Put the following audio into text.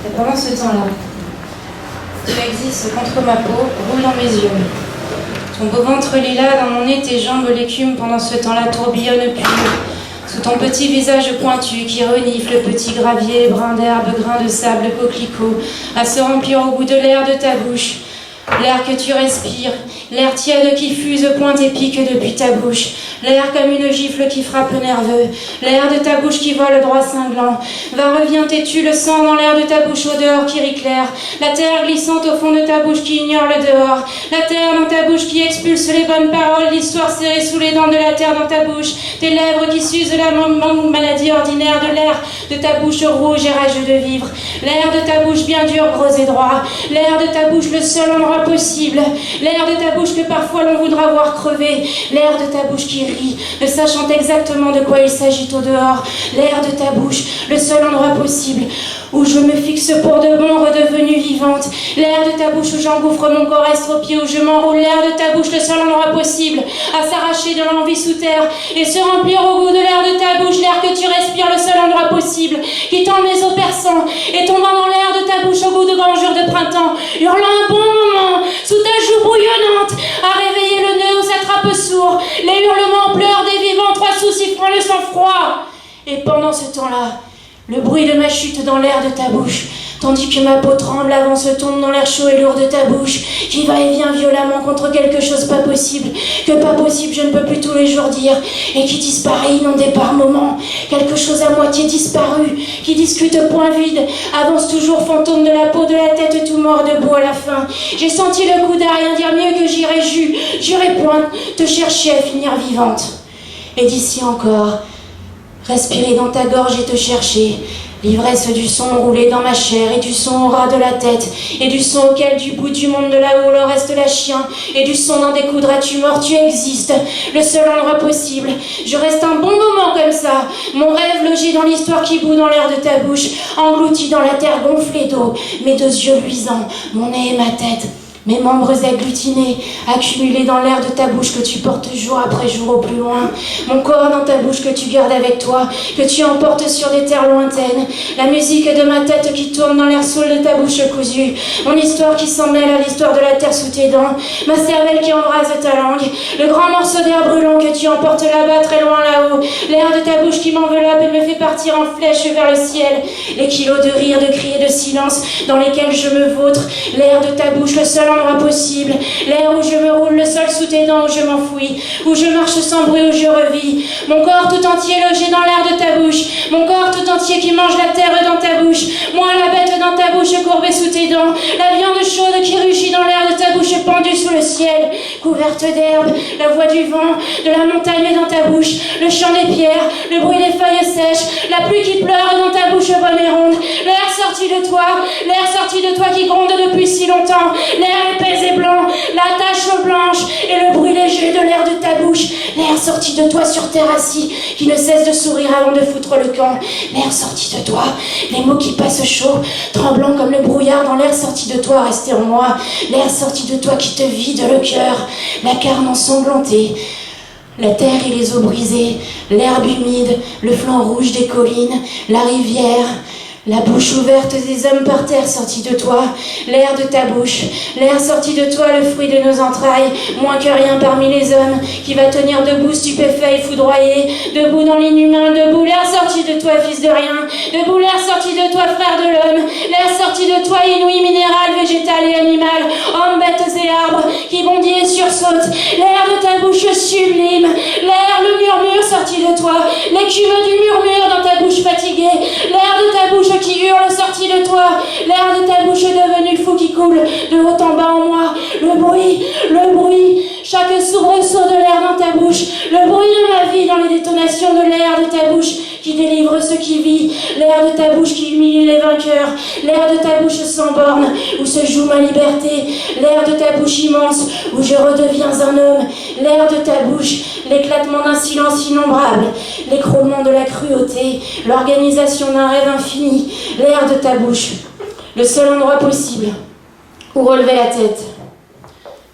Et pendant ce temps-là, tu existes contre ma peau, roule dans mes yeux. Ton beau ventre lilas dans mon nez, tes jambes l'écume pendant ce temps-là tourbillonnent pur. Sous ton petit visage pointu qui renifle le petit gravier, brin d'herbe, grain de sable, coquelicot, à se remplir au bout de l'air de ta bouche. L'air que tu respires, l'air tiède qui fuse, pointe et pique depuis ta bouche. L'air comme une gifle qui frappe nerveux. L'air de ta bouche qui vole droit cinglant. Va, revient, têtu, le sang dans l'air de ta bouche au dehors qui éclaire. La terre glissante au fond de ta bouche qui ignore le dehors. La terre dans ta bouche qui expulse les bonnes paroles. L'histoire serrée sous les dents de la terre dans ta bouche. Tes lèvres qui s'usent la maladie ordinaire de l'air de ta bouche rouge et rageux de vivre. L'air de ta bouche bien dur, gros et droit. L'air de ta bouche le seul endroit possible. L'air de ta bouche que parfois l'on voudra voir crever. L'air de ta bouche qui rit, ne sachant exactement de quoi il s'agit au dehors. L'air de ta bouche, le seul endroit possible où je me fixe pour de bon, redevenue vivante. L'air de ta bouche où j'engouffre mon corps estropié, où je m'enroule. L'air de ta bouche, le seul endroit possible à s'arracher de l'envie sous terre et se remplir au goût de l'air de ta bouche. L'air que tu respires, le seul endroit possible qui tend mes os perçants et tombant dans l'air de ta bouche au goût de grands jours de printemps, hurlant un bon moment sous ta joue bouillonnante, à réveiller le nœud où s'attrape sourd, les hurlements pleurent des vivants, 3 sous sifflant le sang-froid. Et pendant ce temps-là, le bruit de ma chute dans l'air de ta bouche, tandis que ma peau tremble avant se tombe dans l'air chaud et lourd de ta bouche, qui va et vient violemment contre quelque chose pas possible, que pas possible je ne peux plus tous les jours dire, et qui disparaît inondé par moments, quelque chose à moitié disparu, qui discute point vide, avance toujours fantôme de la peau, de la tête tout mort debout à la fin. J'ai senti le coup d'à rien dire, mieux que j'irai point te chercher à finir vivante. Et d'ici encore, respirer dans ta gorge et te chercher, l'ivresse du son roulé dans ma chair et du son au ras de la tête et du son auquel du bout du monde de là-haut le reste la chien et du son d'en découdras-tu mort, tu existes, le seul endroit possible. Je reste un bon moment comme ça, mon rêve logé dans l'histoire qui bout dans l'air de ta bouche, englouti dans la terre gonflée d'eau, mes 2 yeux luisants, mon nez et ma tête. Mes membres agglutinés, accumulés dans l'air de ta bouche que tu portes jour après jour au plus loin. Mon corps dans ta bouche que tu gardes avec toi, que tu emportes sur des terres lointaines. La musique de ma tête qui tourne dans l'air saoul de ta bouche cousue. Mon histoire qui s'en mêle à l'histoire de la terre sous tes dents. Ma cervelle qui embrase ta langue. Le grand morceau d'air brûlant que tu emportes là-bas, très loin là-haut. L'air de ta bouche qui m'enveloppe et me fait partir en flèche vers le ciel. Les kilos de rire, de cris et de silence dans lesquels je me vautre. L'air de ta bouche, le seul endroit possible, l'air où je me roule le sol sous tes dents, où je m'enfouis, où je marche sans bruit, où je revis, mon corps tout entier logé dans l'air de ta bouche, mon corps tout entier qui mange la terre dans ta bouche, moi la bête dans ta bouche courbée sous tes dents, la viande chaude qui rugit dans l'air de ta bouche pendue sous le ciel, couverte d'herbe, la voix du vent, de la montagne dans ta bouche, le chant des pierres, le bruit des feuilles sèches, la pluie qui pleure dans ta bouche bonne et ronde, l'air sorti de toi qui gronde depuis si longtemps, l'air épais et blanc, la tache blanche et le bruit léger de l'air de ta bouche, l'air sorti de toi sur terre assis, qui ne cesse de sourire avant de foutre le camp, l'air sorti de toi, les mots qui passent chauds, tremblants comme le brouillard dans l'air sorti de toi resté en moi, l'air sorti de toi qui te vide le cœur, la carne ensanglantée, la terre et les eaux brisées, l'herbe humide, le flanc rouge des collines, la rivière, la bouche ouverte des hommes par terre sortis de toi, l'air de ta bouche, l'air sorti de toi, le fruit de nos entrailles, moins que rien parmi les hommes, qui va tenir debout stupéfait et foudroyé, debout dans l'inhumain, debout l'air sorti de toi, fils de rien, debout l'air sorti de toi, frère de l'homme, l'air sorti de toi, inouï, minéral, végétal et animal, hommes, bêtes et arbres, qui bondit et sursaute, l'air de ta bouche sublime, l'air, le murmure sorti de toi, l'écume du murmure dans ta bouche fatiguée, l'air de ta bouche qui hurle sorti de toi, l'air de ta bouche devenu fou qui coule de haut en bas en moi, le bruit, chaque soubresaut de l'air dans ta bouche, le bruit de ma vie dans les détonations de l'air de ta bouche qui délivre ceux qui vivent, l'air de ta bouche qui humilie les vainqueurs, l'air de ta bouche sans borne où se joue ma liberté, l'air de ta bouche immense où je redeviens un homme, l'air de ta bouche, l'éclatement d'un silence innombrable, l'écroulement de la cruauté, l'organisation d'un rêve infini, l'air de ta bouche, le seul endroit possible où relever la tête,